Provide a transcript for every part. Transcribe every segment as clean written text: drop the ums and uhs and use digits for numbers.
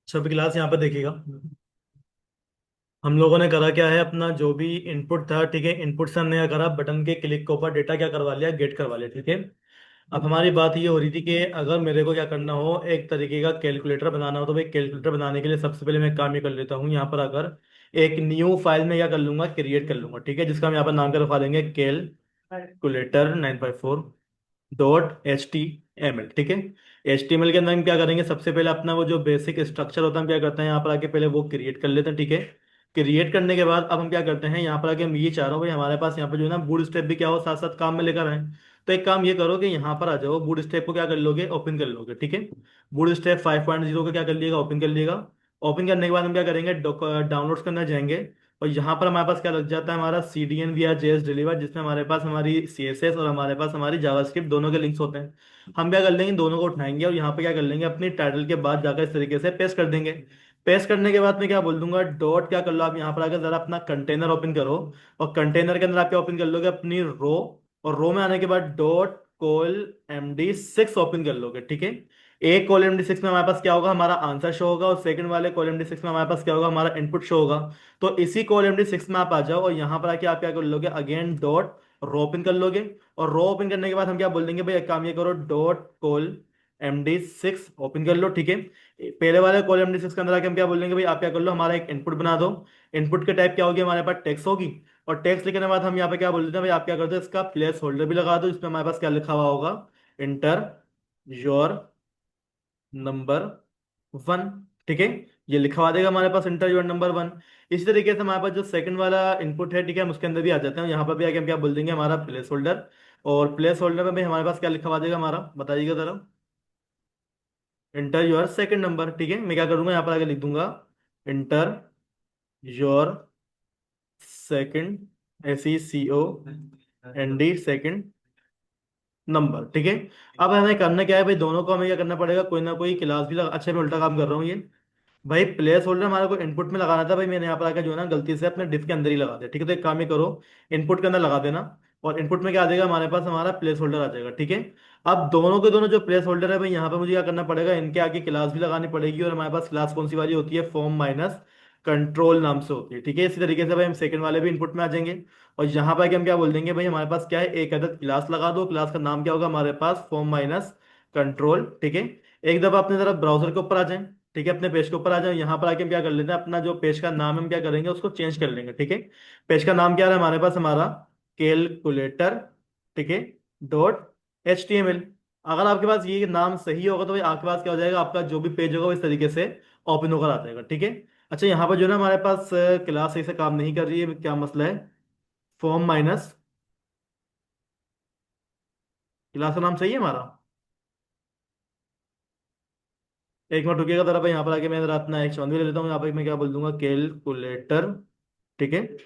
सभी क्लास यहाँ पर देखिएगा। हम लोगों ने करा क्या है, अपना जो भी इनपुट था, ठीक है, इनपुट से हमने क्या करा, बटन के क्लिक के ऊपर डेटा क्या करवा लिया, गेट करवा लिया, ठीक है। अब हमारी बात ये हो रही थी कि अगर मेरे को क्या करना हो, एक तरीके का कैलकुलेटर बनाना हो, तो भाई कैलकुलेटर बनाने के लिए सबसे पहले मैं एक काम ये कर लेता हूँ, यहाँ पर आकर एक न्यू फाइल में क्या कर लूंगा, क्रिएट कर लूंगा, ठीक है, जिसका हम यहाँ पर नाम कर रखवा देंगे कैलकुलेटर 954.html, ठीक है। HTML के अंदर हम क्या करेंगे, सबसे पहले अपना वो जो बेसिक स्ट्रक्चर होता है, हम क्या करते हैं यहाँ पर आके पहले वो क्रिएट कर लेते हैं, ठीक है। क्रिएट करने के बाद अब हम क्या करते हैं, यहाँ पर आके हम ये चाह रहा हूँ भाई, हमारे पास यहाँ पर जो है ना बूट स्टेप भी क्या हो, साथ साथ काम में लेकर आए। तो एक काम ये करो कि यहाँ पर आ जाओ, बूट स्टेप को क्या कर लोगे, ओपन कर लोगे, ठीक है। बूट स्टेप 5.0 को क्या कर लिएगा, ओपन कर लिएगा। ओपन करने के बाद हम क्या करेंगे, डाउनलोड्स करना जाएंगे। और यहाँ पर हमारे पास क्या लग जाता है, हमारा CDN via JS डिलीवर, जिसमें हमारे पास हमारी CSS और हमारे पास हमारी जावास्क्रिप्ट दोनों के लिंक्स होते हैं। हम क्या कर लेंगे, दोनों को उठाएंगे और यहाँ पे क्या कर लेंगे, अपनी टाइटल के बाद जाकर इस तरीके से पेस्ट कर देंगे। पेस्ट करने के बाद मैं क्या बोल दूंगा, डॉट क्या कर लो, आप यहाँ पर आकर जरा अपना कंटेनर ओपन करो। और कंटेनर के अंदर आप क्या ओपन कर लोगे, अपनी रो। और रो में आने के बाद डॉट कोल MD6 ओपन कर लोगे, ठीक है। एक कॉल MD6 में हमारे पास क्या होगा, हमारा आंसर शो होगा, और सेकंड वाले कॉल MD6 में हमारे पास क्या होगा, हमारा इनपुट शो होगा। तो इसी कॉल MD6 में आप आ जाओ और यहाँ पर आके आप क्या कर लोगे, अगेन डॉट रो ओपन कर लोगे। और रो ओपन करने के बाद हम क्या बोल देंगे, भाई एक काम ये करो, डॉट कॉल MD6 ओपन कर लो, ठीक है। पहले वाले कॉल MD6 के अंदर आके हम क्या बोल देंगे, भाई आप क्या कर लो, हमारा एक इनपुट बना दो। इनपुट के टाइप क्या होगी, हमारे पास टेक्स्ट होगी। और टेक्स्ट लिखने के बाद हम यहाँ पे क्या बोल देते हैं, भाई आप क्या करते हो, इसका प्लेस होल्डर भी लगा दो, जिसमें हमारे पास क्या लिखा हुआ होगा, इंटर योर नंबर 1, ठीक है। ये लिखवा देगा हमारे पास, इंटर योर नंबर 1। इसी तरीके से हमारे पास जो सेकंड वाला इनपुट है, ठीक है, हम उसके अंदर भी आ जाते हैं। यहाँ पर भी आके हम क्या बोल देंगे, हमारा प्लेस होल्डर। और प्लेस होल्डर में भी हमारे पास क्या लिखवा देगा, हमारा बताइएगा जरा, इंटर योर सेकंड नंबर, ठीक है। मैं क्या करूंगा, यहाँ पर आगे लिख दूंगा, inter your second, SECOND second number, ठीक है। अब हमें करना क्या है भाई, दोनों को हमें क्या करना पड़ेगा, कोई ना कोई क्लास भी लगा, अच्छा मैं उल्टा काम कर रहा हूँ ये। भाई प्लेस होल्डर हमारे को इनपुट में लगाना था, भाई मैंने यहाँ पर आकर जो है ना गलती से अपने डिफ के अंदर ही लगा दिया, ठीक है। तो एक काम ही करो, इनपुट के अंदर लगा देना। और इनपुट में क्या आ जाएगा, हमारे पास हमारा प्लेस होल्डर आ जाएगा, ठीक है। अब दोनों के दोनों जो प्लेस होल्डर है भाई, यहाँ पे मुझे क्या करना पड़ेगा, इनके आगे क्लास भी लगानी पड़ेगी। और हमारे पास क्लास कौन सी वाली होती है, फॉर्म माइनस कंट्रोल नाम से होती है, ठीक है। इसी तरीके से भाई हम सेकंड वाले भी इनपुट में आ जाएंगे। और यहाँ पर आके हम क्या बोल देंगे, भाई हमारे पास क्या है, एक अदद क्लास लगा दो, क्लास का नाम क्या होगा हमारे पास, फॉर्म माइनस कंट्रोल, ठीक है। एक दफा अपने जरा ब्राउजर के ऊपर आ जाएं, ठीक है, अपने पेज के ऊपर आ जाओ। यहाँ पर आके हम क्या कर लेते हैं, अपना जो पेज का नाम हम क्या करेंगे, उसको चेंज कर लेंगे, ठीक है। पेज का नाम क्या है हमारे पास, हमारा कैलकुलेटर, ठीक है, .html। अगर आपके पास ये नाम सही होगा तो भाई आपके पास क्या हो जाएगा, आपका जो भी पेज होगा वो इस तरीके से ओपन होकर आ जाएगा, ठीक है। अच्छा यहाँ पर जो है ना हमारे पास क्लास सही से काम नहीं कर रही है, क्या मसला है, फॉर्म माइनस, क्लास का नाम सही है हमारा। एक मिनट रुकिएगा जरा भाई, यहाँ पर आके मैं जरा अपना एक भी ले लेता हूँ। यहाँ पर मैं क्या बोल दूंगा, कैलकुलेटर, ठीक है।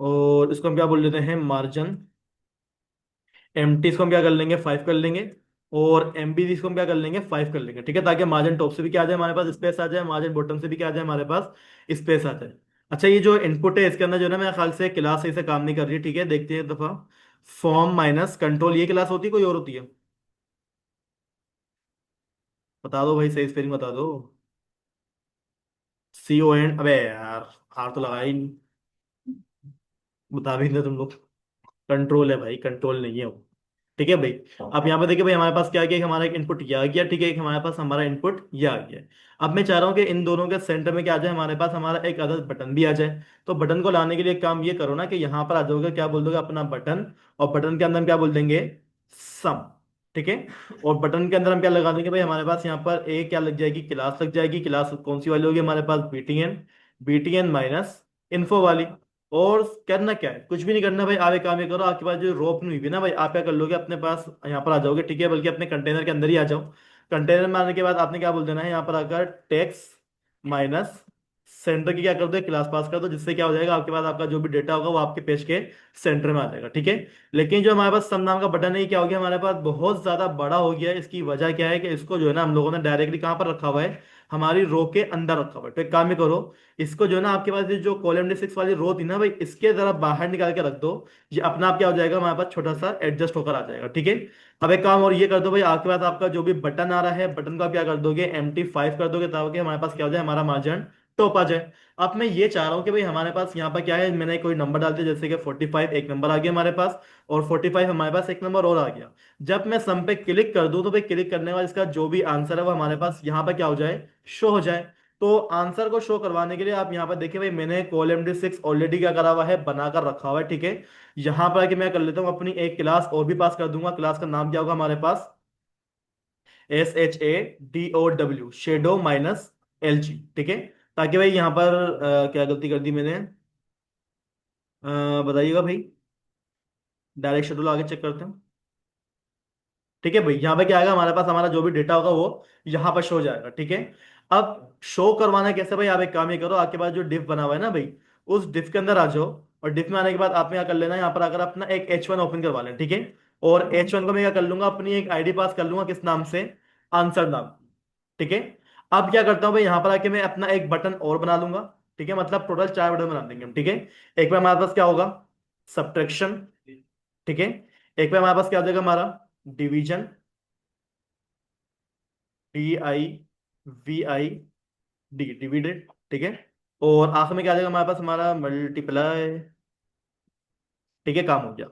और इसको हम क्या बोल देते हैं, मार्जिन। MT इसको हम क्या कर लेंगे, 5 कर लेंगे। और MB इसको हम क्या कर लेंगे, 5 कर लेंगे, ठीक है, ताकि मार्जिन टॉप से भी क्या आ जाए हमारे पास, स्पेस आ जाए, मार्जिन बॉटम से भी क्या आ जाए हमारे पास, स्पेस आ जाए। अच्छा ये जो इनपुट है इसके अंदर जो है ना, मेरे ख्याल से क्लास सही से काम नहीं कर रही है, ठीक है, देखते हैं एक दफा। फॉर्म माइनस कंट्रोल, ये क्लास होती है कोई और होती है, बता दो भाई, सही स्पेलिंग बता दो। CON, अबे यार, आर तो लगाया ही नहीं, बता भी नहीं तुम लोग। कंट्रोल है भाई, कंट्रोल नहीं है वो, ठीक है भाई। अब यहाँ पे देखिए भाई, हमारे पास क्या गया, हमारा एक इनपुट ये आ गया, ठीक है, एक हमारे पास हमारा इनपुट ये आ गया। अब मैं चाह रहा हूँ कि इन दोनों के सेंटर में क्या आ जाए, हमारे पास हमारा एक अदद बटन भी आ जाए। तो बटन को लाने के लिए एक काम ये करो ना, कि यहाँ पर आ जाओगे, क्या बोल दोगे, अपना बटन। और बटन के अंदर हम क्या बोल देंगे, सम, ठीक है। और बटन के अंदर हम क्या लगा देंगे भाई, हमारे पास यहाँ पर एक क्या लग जाएगी, क्लास लग जाएगी। क्लास कौन सी वाली होगी हमारे पास, BTN माइनस इन्फो वाली। और करना क्या है, कुछ भी नहीं करना भाई, आप एक काम ये करो, आपके पास जो रोप नहीं हुई ना भाई, आप क्या कर लोगे, अपने पास यहाँ पर आ जाओगे, ठीक है, बल्कि अपने कंटेनर के अंदर ही आ जाओ। कंटेनर में आने के बाद आपने क्या बोल देना है, यहाँ पर आकर टेक्स माइनस सेंटर की क्या कर दो, क्लास पास कर दो, जिससे क्या हो जाएगा, आपके पास आपका जो भी डेटा होगा वो आपके पेज के सेंटर में आ जाएगा, ठीक है। लेकिन जो हमारे पास सम नाम का बटन है, ये क्या हो गया, हमारे पास बहुत ज्यादा बड़ा हो गया है। इसकी वजह क्या है कि इसको जो है ना हम लोगों ने डायरेक्टली कहाँ पर रखा हुआ है, हमारी रो के अंदर रखा हुआ है। तो एक काम ही करो, इसको जो है ना आपके पास ये जो कॉलम डी सिक्स वाली रो थी ना भाई, इसके जरा बाहर निकाल के रख दो। ये अपना आप क्या हो जाएगा, हमारे पास छोटा सा एडजस्ट होकर आ जाएगा, ठीक है। अब एक काम और ये कर दो भाई, आपके पास आपका जो भी बटन आ रहा है, बटन को आप क्या कर दोगे, MT5 कर दोगे, ताकि हमारे पास क्या हो जाए, हमारा मार्जिन टॉप आ जाए। अब मैं ये चाह रहा हूँ कि भाई हमारे पास यहाँ पर क्या है, मैंने कोई नंबर डाल दिया, जैसे कि 45 एक नंबर आ गया हमारे पास, और 45 हमारे पास एक नंबर और आ गया। जब मैं सम पे क्लिक कर दूं तो भाई क्लिक करने के बाद इसका जो भी आंसर है वो हमारे पास यहाँ पर क्या हो जाए, शो हो जाए। तो आंसर को शो करवाने के लिए आप यहाँ पर देखिए भाई, मैंने कॉलम डी सिक्स ऑलरेडी क्या करा हुआ है, बनाकर रखा हुआ है, ठीक है। यहाँ पर आके मैं कर लेता हूँ अपनी एक क्लास और भी पास कर दूंगा। क्लास का नाम क्या होगा हमारे पास, SHADOW, शेडो माइनस LG, ठीक है। ताकि भाई यहाँ पर क्या गलती कर दी मैंने, बताइएगा भाई, डायरेक्ट शेड्यूल आगे चेक करते हैं। ठीक है भाई, यहाँ पे क्या आएगा हमारे पास, हमारा जो भी डेटा होगा वो यहाँ पर शो हो जाएगा, ठीक है। अब शो करवाना कैसे भाई, आप एक काम ही करो, आपके पास जो डिफ बना हुआ है ना भाई, उस डिफ के अंदर आ जाओ। और डिफ में आने के बाद आपने क्या कर लेना, यहाँ पर अगर अपना एक H1 ओपन करवा लें, ठीक है। और H1 को मैं क्या कर लूंगा, अपनी एक आईडी पास कर लूंगा, किस नाम से, आंसर नाम, ठीक है। अब क्या करता हूँ भाई, यहाँ पर आके मैं अपना एक बटन और बना लूंगा, ठीक है। मतलब टोटल 4 बटन बना देंगे हम, ठीक है। एक बार हमारे पास क्या होगा, सब्ट्रैक्शन, ठीक है। एक बार हमारे पास क्या हो जाएगा, हमारा डिवीजन, DIVID, डिविडेड, ठीक है। और आखिर में क्या आ जाएगा हमारे पास, हमारा मल्टीप्लाई, ठीक है, काम हो गया।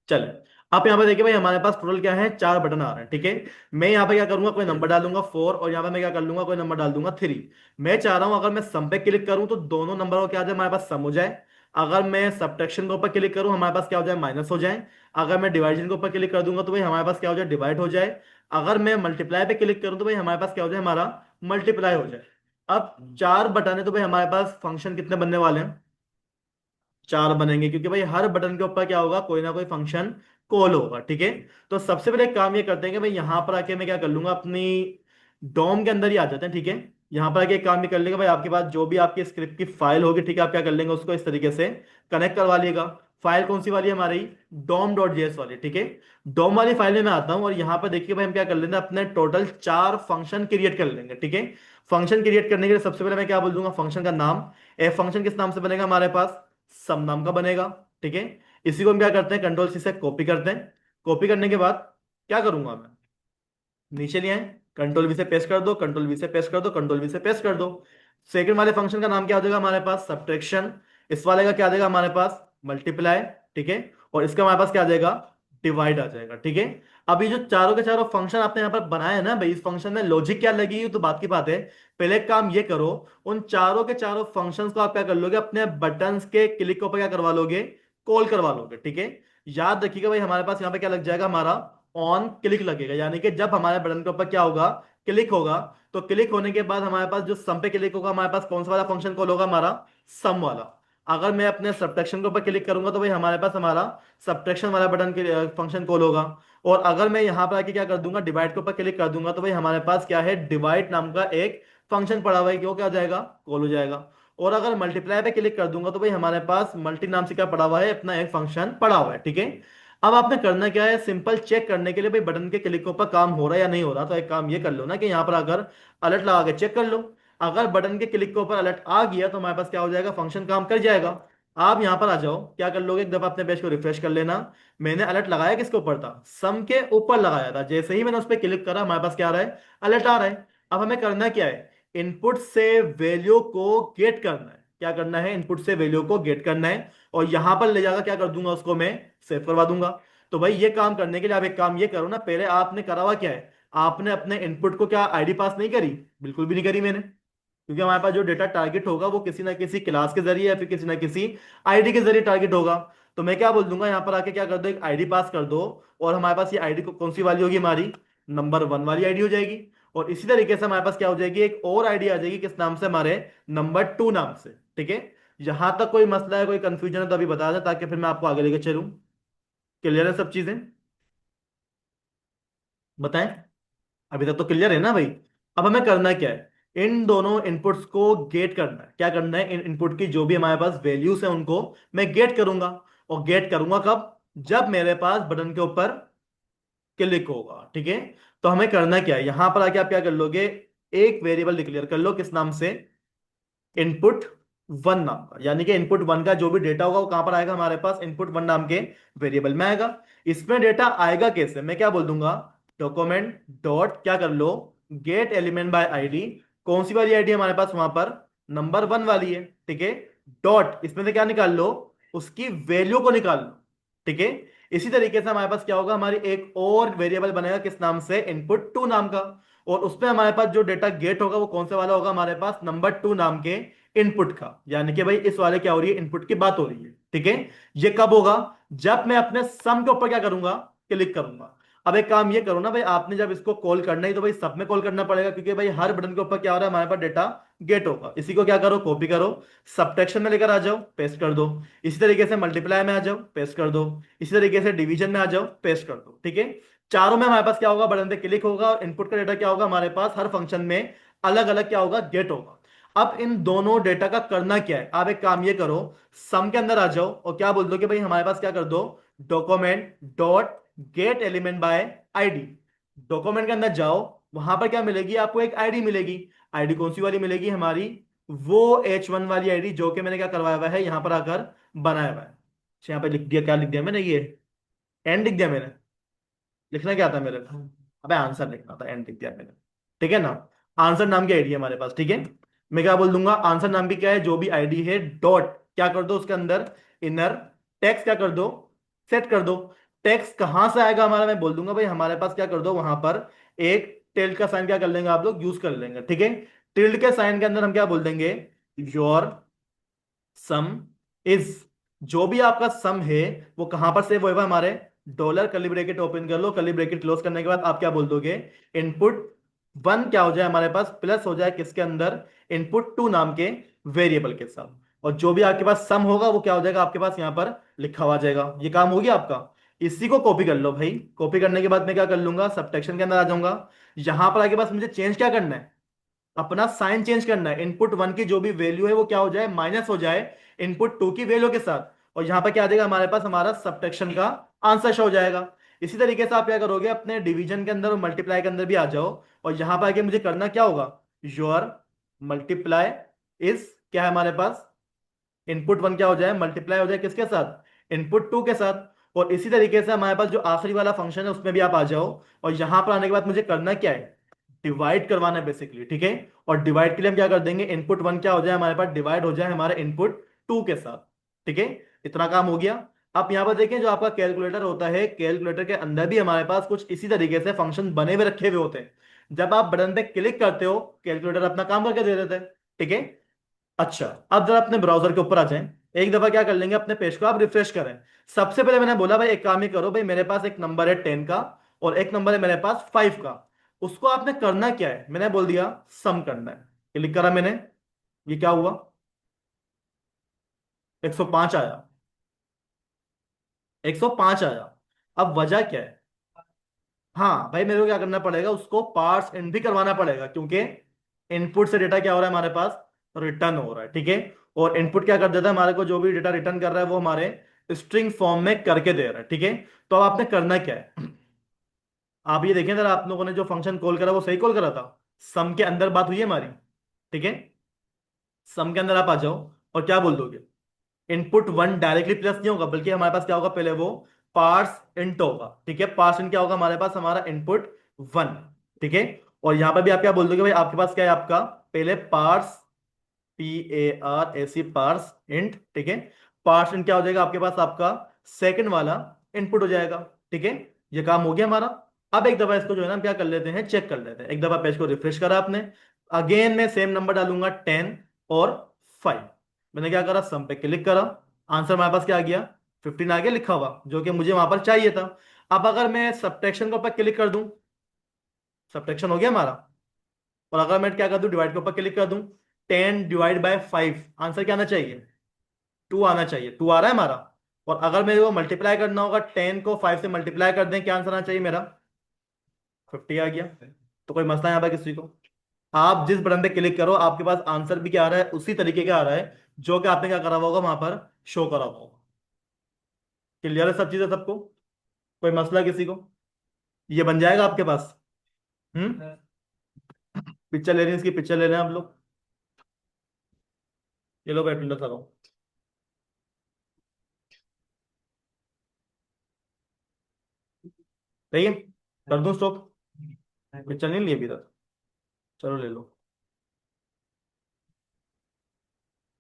चले, आप यहाँ पे देखिए भाई, हमारे पास टोटल क्या है, 4 बटन आ रहे हैं, ठीक है। मैं यहाँ पे क्या करूंगा, कोई नंबर डालूंगा 4, और यहाँ पे मैं क्या कर लूंगा, कोई नंबर डाल दूंगा 3। मैं चाह रहा हूं अगर मैं सम पे क्लिक करूं तो दोनों नंबरों को क्या आ जाए, हमारे पास सम हो जाए। अगर मैं सब्ट्रैक्शन के ऊपर क्लिक करूं, हमारे पास क्या हो जाए, माइनस हो जाए। अगर मैं डिवाइजन के ऊपर क्लिक कर दूंगा तो भाई हमारे पास क्या हो जाए, डिवाइड हो जाए। अगर मैं मल्टीप्लाई पे क्लिक करूं तो भाई हमारे पास क्या हो जाए, हमारा मल्टीप्लाई हो जाए। अब 4 बटन है तो भाई हमारे पास फंक्शन कितने बनने वाले हैं, 4 बनेंगे, क्योंकि भाई हर बटन के ऊपर क्या होगा, कोई ना कोई फंक्शन कॉल होगा, ठीक है। तो सबसे पहले एक काम ये करते हैं कि भाई यहां पर आके मैं क्या कर लूंगा, अपनी डोम के अंदर ही आ जाते हैं, ठीक है। यहां पर आके एक काम ये कर लेंगे भाई, आपके पास जो भी आपकी स्क्रिप्ट की फाइल होगी, ठीक है, आप क्या कर लेंगे, उसको इस तरीके से कनेक्ट करवा लिएगा। फाइल कौन सी वाली है हमारी, डोम.js वाली, ठीक है। डोम वाली फाइल में मैं आता हूं, और यहाँ पर देखिए भाई हम क्या कर लेंगे, अपने टोटल 4 फंक्शन क्रिएट कर लेंगे, ठीक है। फंक्शन क्रिएट करने के लिए सबसे पहले मैं क्या बोल दूंगा, फंक्शन का नाम। फंक्शन किस नाम से बनेगा हमारे पास, सम नाम का बनेगा, ठीक है। इसी को हम क्या करते हैं, कंट्रोल C से कॉपी करते हैं। कॉपी करने के बाद क्या करूंगा मैं, नीचे ले आए, कंट्रोल V से पेस्ट कर दो, कंट्रोल V से पेस्ट कर दो, कंट्रोल V से पेस्ट कर दो। सेकंड वाले फंक्शन का नाम क्या हो जाएगा हमारे पास, सब्ट्रैक्शन। इस वाले का क्या आ जाएगा हमारे पास, मल्टीप्लाई, ठीक है। और इसका हमारे पास क्या आ जाएगा, डिवाइड आ जाएगा, ठीक है। अभी जो चारों के चारों फंक्शन आपने यहाँ पर बनाए हैं ना भाई, इस फंक्शन में लॉजिक क्या लगी तो बात की बात है। पहले एक काम ये करो, उन चारों के चारों फंक्शंस को आप क्या कर लोगे, अपने बटन्स के क्लिक के ऊपर क्या करवा लोगे, कॉल करवा लोगे, ठीक है। याद रखिएगा भाई, हमारे पास यहाँ पे क्या लग जाएगा, हमारा ऑन क्लिक लगेगा, यानी कि जब हमारे बटन के ऊपर क्या होगा, क्लिक होगा, तो क्लिक होने के बाद हमारे पास जो सम पे क्लिक होगा, हमारे पास कौन सा वाला फंक्शन कॉल होगा, हमारा सम वाला। अगर मैं अपने सब्ट्रैक्शन के ऊपर क्लिक करूंगा तो भाई हमारे पास हमारा सब्ट्रैक्शन वाला बटन के फंक्शन कॉल होगा। और अगर मैं यहां पर आके क्या कर दूंगा, डिवाइड के ऊपर क्लिक कर दूंगा तो भाई हमारे पास क्या है, डिवाइड नाम का एक फंक्शन पड़ा हुआ है, क्यों क्या हो जाएगा, कॉल हो जाएगा। और अगर मल्टीप्लाई पे क्लिक कर दूंगा तो भाई हमारे पास मल्टी नाम से क्या पड़ा हुआ है, अपना एक फंक्शन पड़ा हुआ है, ठीक है। अब आपने करना क्या है, सिंपल चेक करने के लिए भाई बटन के क्लिक के ऊपर काम हो रहा है या नहीं हो रहा, तो एक काम ये कर लो ना कि यहाँ पर अगर अलर्ट लगा के चेक कर लो। अगर बटन के क्लिक के ऊपर अलर्ट आ गया तो हमारे पास क्या हो जाएगा, फंक्शन काम कर जाएगा। आप यहां पर आ जाओ, क्या कर लोगे, एक दफा अपने पेज को रिफ्रेश कर लेना। मैंने अलर्ट लगाया किसके ऊपर था, सम के ऊपर लगाया था। जैसे ही मैंने उस पर क्लिक करा हमारे पास क्या आ रहा है, अलर्ट आ रहा है। अब हमें करना क्या है, इनपुट से वैल्यू को गेट करना है। क्या करना है, इनपुट से वैल्यू को गेट करना है, और यहां पर ले जाकर क्या कर दूंगा, उसको मैं सेव करवा दूंगा। तो भाई ये काम करने के लिए आप एक काम ये करो ना, पहले आपने करा हुआ क्या है, आपने अपने इनपुट को क्या आईडी पास नहीं करी, बिल्कुल भी नहीं करी मैंने, क्योंकि हमारे पास जो डेटा टारगेट होगा वो किसी ना किसी क्लास के जरिए या फिर किसी ना किसी आईडी के जरिए टारगेट होगा। तो मैं क्या बोल दूंगा, यहाँ पर आके क्या कर दो, एक आईडी पास कर दो। और हमारे पास ये आईडी कौन सी वाली होगी, हमारी नंबर 1 वाली आईडी हो जाएगी। और इसी तरीके से हमारे पास क्या हो जाएगी, एक और आईडी आ जाएगी, किस नाम से, हमारे नंबर 2 नाम से, ठीक है। यहां तक कोई मसला है, कोई कंफ्यूजन है तो अभी बता दें, ताकि फिर मैं आपको आगे लेके चलूं। क्लियर है सब चीजें, बताएं। अभी तक तो क्लियर है ना भाई। अब हमें करना क्या है, इन दोनों इनपुट्स को गेट करना है। क्या करना है, इन इनपुट की जो भी हमारे पास वैल्यूज है उनको मैं गेट करूंगा। और गेट करूंगा कब, जब मेरे पास बटन के ऊपर क्लिक होगा, ठीक है। तो हमें करना क्या है, यहां पर आके आप क्या कर लोगे, एक वेरिएबल डिक्लेयर कर लो, किस नाम से? इनपुट वन नाम का। यानी कि इनपुट वन का जो भी डेटा होगा वो कहां पर आएगा हमारे पास? इनपुट वन नाम के वेरिएबल में आएगा। इसमें डेटा आएगा कैसे? मैं क्या बोल दूंगा, डॉक्यूमेंट डॉट क्या कर लो, गेट एलिमेंट बाय आईडी। कौन सी वाली आईडी हमारे पास वहां पर? नंबर वन वाली है, ठीक है। डॉट इसमें से क्या निकाल लो, उसकी वैल्यू को निकाल लो, ठीक है। इसी तरीके से हमारे पास क्या होगा, हमारी एक और वेरिएबल बनेगा, किस नाम से? इनपुट टू नाम का। और उसमें हमारे पास जो डेटा गेट होगा वो कौन से वाला होगा हमारे पास? नंबर टू नाम के इनपुट का। यानी कि भाई इस वाले क्या हो रही है, इनपुट की बात हो रही है, ठीक है। ये कब होगा? जब मैं अपने सम के ऊपर क्या करूंगा, क्लिक करूंगा। अब एक काम ये करो ना भाई, आपने जब इसको कॉल करना ही तो भाई सब में कॉल करना पड़ेगा, क्योंकि भाई हर बटन के ऊपर क्या हो रहा है हमारे पास? डेटा गेट होगा। इसी को क्या करो, कॉपी करो, सबट्रैक्शन में लेकर आ जाओ, पेस्ट कर दो। इसी तरीके से मल्टीप्लाई में आ जाओ, पेस्ट कर दो। इसी तरीके से डिवीजन में आ जाओ, पेस्ट कर दो, ठीक है। चारों में हमारे पास क्या होगा, बटन पे क्लिक होगा और इनपुट का डेटा क्या होगा हमारे पास? हर फंक्शन में अलग अलग क्या होगा, गेट होगा। अब इन दोनों डेटा का करना क्या है? आप एक काम ये करो, सम के अंदर आ जाओ और क्या बोल दो कि भाई हमारे पास क्या कर दो, document dot gate element by ID. Document के अंदर जाओ, वहां पर क्या मिलेगी आपको? एक आईडी मिलेगी। आईडी कौन सी वाली मिलेगी हमारी? वो H1 वाली आईडी जो कि मैंने क्या करवाया हुआ है, यहां पर आकर बनाया हुआ है। अच्छा, यहाँ पे लिख दिया, क्या लिख दिया मैंने? ये एंड लिख दिया मैंने। लिखना क्या था मेरे को? अबे आंसर लिखना था, एंड लिख दिया मैंने, ठीक है ना। आंसर नाम की आईडी है हमारे पास, ठीक है। मैं क्या बोल दूंगा, आंसर नाम की क्या है, जो भी आईडी है, डॉट क्या कर दो उसके अंदर, इनर टेक्स्ट क्या कर दो, सेट कर दो। टेक्स्ट कहां से आएगा हमारा? मैं बोल दूंगा भाई हमारे पास क्या कर दो, वहां पर एक टिल्ड का साइन क्या कर लेंगे आप लोग, यूज कर लेंगे, ठीक है। टिल्ड के साइन के अंदर हम क्या बोल देंगे, योर सम इज। जो भी आपका सम है वो कहां पर सेव होगा हमारे? डॉलर कर्ली ब्रैकेट ओपन कर लो, कर्ली ब्रैकेट क्लोज करने के बाद आप क्या बोल दोगे, इनपुट वन क्या हो जाए हमारे पास, प्लस हो जाए किसके अंदर? इनपुट टू नाम के वेरिएबल के साथ। और जो भी आपके पास सम होगा वो क्या हो जाएगा आपके पास यहां पर लिखा हुआ जाएगा। ये काम हो गया आपका। इसी को कॉपी कर लो भाई। कॉपी करने के बाद मैं क्या कर लूंगा, सबट्रैक्शन के अंदर आ जाऊंगा। यहां पर आके पास मुझे चेंज क्या करना है, अपना साइन चेंज करना है। इनपुट वन की जो भी वैल्यू है वो क्या हो जाए, माइनस हो जाए इनपुट टू की वैल्यू के साथ। और यहां पर क्या आ जाएगा हमारे पास, हमारा सबट्रैक्शन का आंसर शो हो जाएगा। इसी तरीके से आप क्या करोगे, अपने डिवीजन के अंदर और मल्टीप्लाई के अंदर भी आ जाओ। और यहां पर आके मुझे करना क्या होगा, योर मल्टीप्लाई इज क्या है हमारे पास, इनपुट वन क्या हो जाए, मल्टीप्लाई हो जाए किसके साथ, इनपुट टू के साथ। और इसी तरीके से हमारे पास जो आखिरी वाला फंक्शन है उसमें भी आप आ जाओ। और यहां पर आने के बाद मुझे करना क्या है, डिवाइड करवाना है बेसिकली, ठीक है। और डिवाइड के लिए हम क्या कर देंगे, इनपुट वन क्या हो जाए हमारे पास, डिवाइड हो जाए हमारे इनपुट टू के साथ, ठीक है। इतना काम हो गया। आप यहां पर देखें, जो आपका कैलकुलेटर होता है, कैलकुलेटर के अंदर भी हमारे पास कुछ इसी तरीके से फंक्शन बने हुए रखे हुए होते हैं। जब आप बटन पे क्लिक करते हो, कैलकुलेटर अपना काम करके दे देता है, ठीक है। अच्छा, अब जरा अपने ब्राउजर के ऊपर आ जाएं। एक दफा क्या कर लेंगे, अपने पेज को आप रिफ्रेश करें। सबसे पहले मैंने बोला भाई एक काम ही करो भाई, मेरे पास एक नंबर है 10 का और एक नंबर है मेरे पास 5 का। उसको आपने करना क्या है, मैंने बोल दिया सम करना है। क्लिक करा मैंने, ये क्या हुआ, 105 आया। 105 आया। अब वजह क्या है? हाँ भाई, मेरे को क्या करना पड़ेगा, उसको पार्स एंड भी करवाना पड़ेगा, क्योंकि इनपुट से डेटा क्या हो रहा है हमारे पास, रिटर्न हो रहा है, ठीक है। और इनपुट क्या कर देता है हमारे को, जो भी डेटा रिटर्न कर रहा है वो हमारे स्ट्रिंग फॉर्म में करके दे रहा है, ठीक है। तो अब आपने करना क्या है, आप ये देखें जरा, आप लोगों ने जो फंक्शन कॉल करा वो सही कॉल करा था, सम के अंदर बात हुई है हमारी, ठीक है। सम के अंदर आप आ जाओ और क्या बोल दोगे, इनपुट वन डायरेक्टली प्लस नहीं होगा, बल्कि हमारे पास क्या होगा, पहले वो पार्स इंट होगा, ठीक है। पार्स इंट क्या होगा हमारे पास, हमारा इनपुट वन, ठीक है। और यहां पर भी आप क्या बोल दोगे भाई, आपके पास क्या है आपका, पहले पार्स, PARS पार्स इंट, ठीक है। पार्स इंट क्या हो जाएगा आपके पास, आपका सेकंड वाला इनपुट हो जाएगा, ठीक है। ये काम हो गया हमारा। अब एक दफा इसको जो है ना हम क्या कर लेते हैं, चेक कर लेते हैं। एक दफा पेज को रिफ्रेश करा आपने, अगेन मैं सेम नंबर डालूंगा 10 और 5। मैंने क्या करा, सम पे क्लिक करा, आंसर हमारे पास क्या आ गया, 15 आ गया लिखा हुआ, जो कि मुझे वहां पर चाहिए था। अब अगर मैं सब्ट्रैक्शन के ऊपर क्लिक कर दूं, सब्ट्रैक्शन हो गया हमारा। और अगर मैं क्या कर दूं, डिवाइड के ऊपर क्लिक कर दूं, 10 डिवाइड बाय 5, आंसर क्या आना चाहिए, 2 आना चाहिए। 2 आ रहा है हमारा। और अगर मेरे को मल्टीप्लाई करना होगा, 10 को 5 से मल्टीप्लाई कर दें, क्या आंसर आना चाहिए मेरा, 50 आ गया। तो कोई मसला यहाँ पर किसी को? आप जिस बटन पे क्लिक करो आपके पास आंसर भी क्या आ रहा है, उसी तरीके का आ रहा है जो कि आपने क्या करा हुआ होगा वहां पर, शो करा हुआ होगा। क्लियर है सब चीजें सबको? कोई मसला किसी को? ये बन जाएगा आपके पास? हम्म। पिक्चर ले रहे हैं, इसकी पिक्चर ले रहे हैं आप लोग। ये लो बैठ लो करो। सही है, कर दूं स्टॉप? पिक्चर नहीं लिए अभी तक? चलो ले लो।